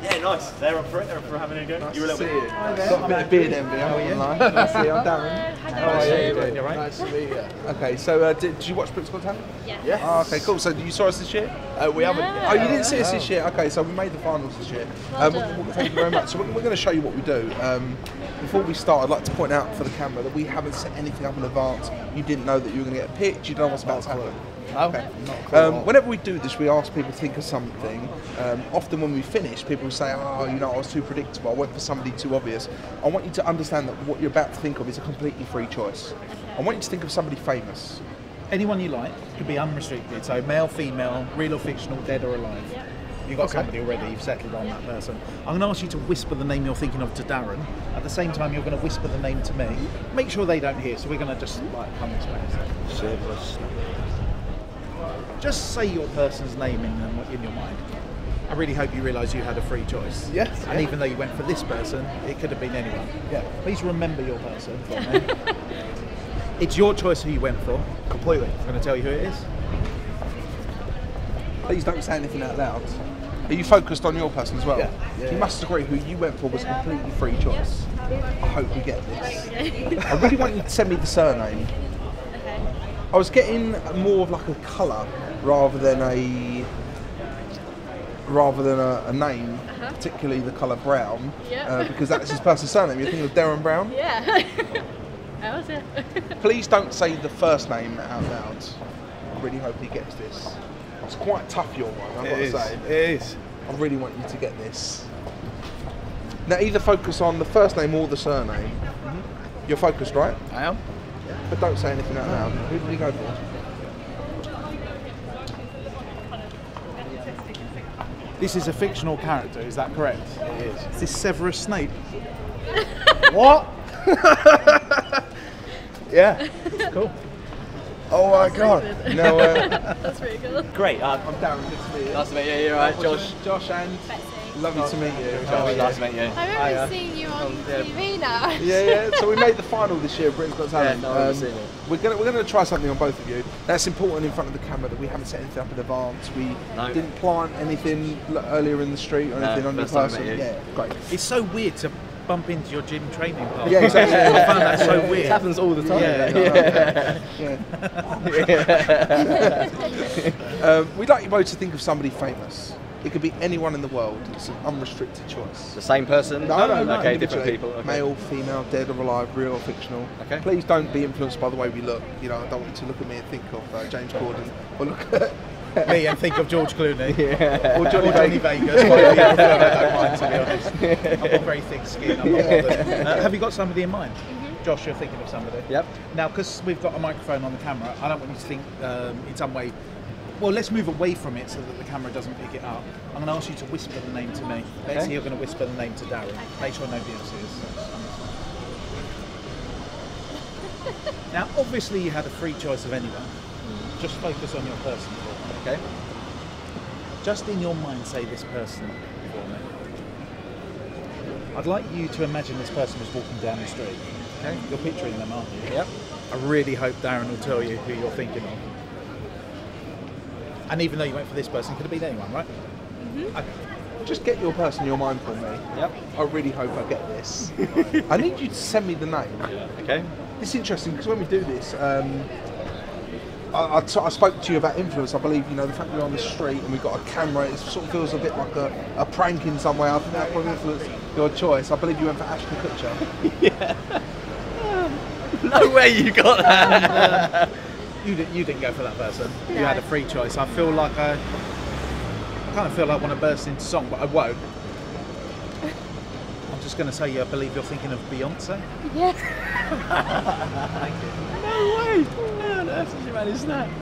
Yeah, nice. They're up for it. They're up for having a go. Nice You're a little bit. Got a bit of beard envy. How are you? Nice to see you. I'm Darren. How are you doing? You right? Nice to meet you. Okay, so did you watch Britain's Got Talent? Yes. Yes. Oh, okay, cool. So you saw us this year? We haven't. Oh, you didn't see us this year? Okay, so we made the finals this year. Thank you very much. So we're going to show you what we do. Before we start, I'd like to point out for the camera that we haven't set anything up in advance. You didn't know that you were going to get picked. You don't know what's about to happen. Okay. Whenever we do this, we ask people to think of something. Often when we finish, people say, oh, you know, I was too predictable, I went for somebody too obvious. I want you to understand that what you're about to think of is a completely free choice. I want you to think of somebody famous. Anyone you like, could be unrestricted, so male, female, real or fictional, dead or alive. Yep. You've got somebody already, you've settled on that person. I'm going to ask you to whisper the name you're thinking of to Darren. At the same time, you're going to whisper the name to me. Make sure they don't hear, so we're going to just like come this way. Just say your person's name in your mind. I really hope you realise you had a free choice. Yes. And even though you went for this person, it could have been anyone. Yeah. Please remember your person for me. It's your choice who you went for. Completely. I'm going to tell you who it is. Please don't say anything out loud. Are you focused on your person as well? Yeah. You must agree who you went for was a completely free choice. I hope we get this. I really want you to send me the surname. Okay. I was getting more of like a colour rather than a name, particularly the colour brown, because that's his person's surname. You're thinking of Darren Brown? Yeah. That was it. Please don't say the first name out loud. I really hope he gets this. It's quite tough, your one, I've got to say. It is. I really want you to get this. Now, either focus on the first name or the surname. You're focused, right? I am. But don't say anything out loud. Who did he go for? This is a fictional character, is that correct? It is. Is this Severus Snape? What? Yeah. Cool. Oh my god. No, That's pretty cool. Great. I'm Darren, good to meet you. Nice to meet you. You're right, Josh. Josh and lovely to meet you. Nice to meet you. I remember seeing you on TV now. Yeah. So we made the final this year, Britain's Got Talent. Yeah, no, I've seen it. We're gonna try something on both of you. That's important in front of the camera that we haven't set anything up in advance. We didn't plant anything earlier in the street or anything on your first time I person. met you. Yeah, great. It's so weird to bump into your gym training partner. Yeah, exactly. I found that so weird. It happens all the time. We'd like you both to think of somebody famous. It could be anyone in the world. It's an unrestricted choice. The same person? No. Okay, different people. Okay. Male, female, dead or alive, real or fictional. Okay. Please don't be influenced by the way we look. You know, I don't want you to look at me and think of James Corden or look at Me and think of George Clooney. or Johnny Vegas. I don't mind, to be honest. I've got very thick skin. I'm not bothered. Have you got somebody in mind? Josh, you're thinking of somebody? Yep. Now, because we've got a microphone on the camera, I don't want you to think in some way. Well, let's move away from it so that the camera doesn't pick it up. I'm going to ask you to whisper the name to me. Let's see, you're going to whisper the name to Darren. Make sure nobody else hears. Now, obviously, you had a free choice of anyone. Just focus on your person. Okay. Just in your mind, say this person for me. I'd like you to imagine this person was walking down the street. Okay. You're picturing them, aren't you? Yep. I really hope Darren will tell you who you're thinking of. And even though you went for this person, could have been anyone, right? Okay. Just get your person in your mind for me. Yep. I really hope I get this. I need you to send me the name. Okay. It's interesting because when we do this, I spoke to you about influence. I believe, you know, the fact we're on the street and we've got a camera, it sort of feels a bit like a prank in some way. I think that probably influenced your choice. I believe you went for Ashleigh Kutcher. Yeah. No way you got that. You didn't go for that person. No. You had a free choice. I feel like I kind of feel like I want to burst into song, but I won't. I'm just going to say I believe you're thinking of Beyonce. Yeah. Thank you. No way. No, that's just managed that.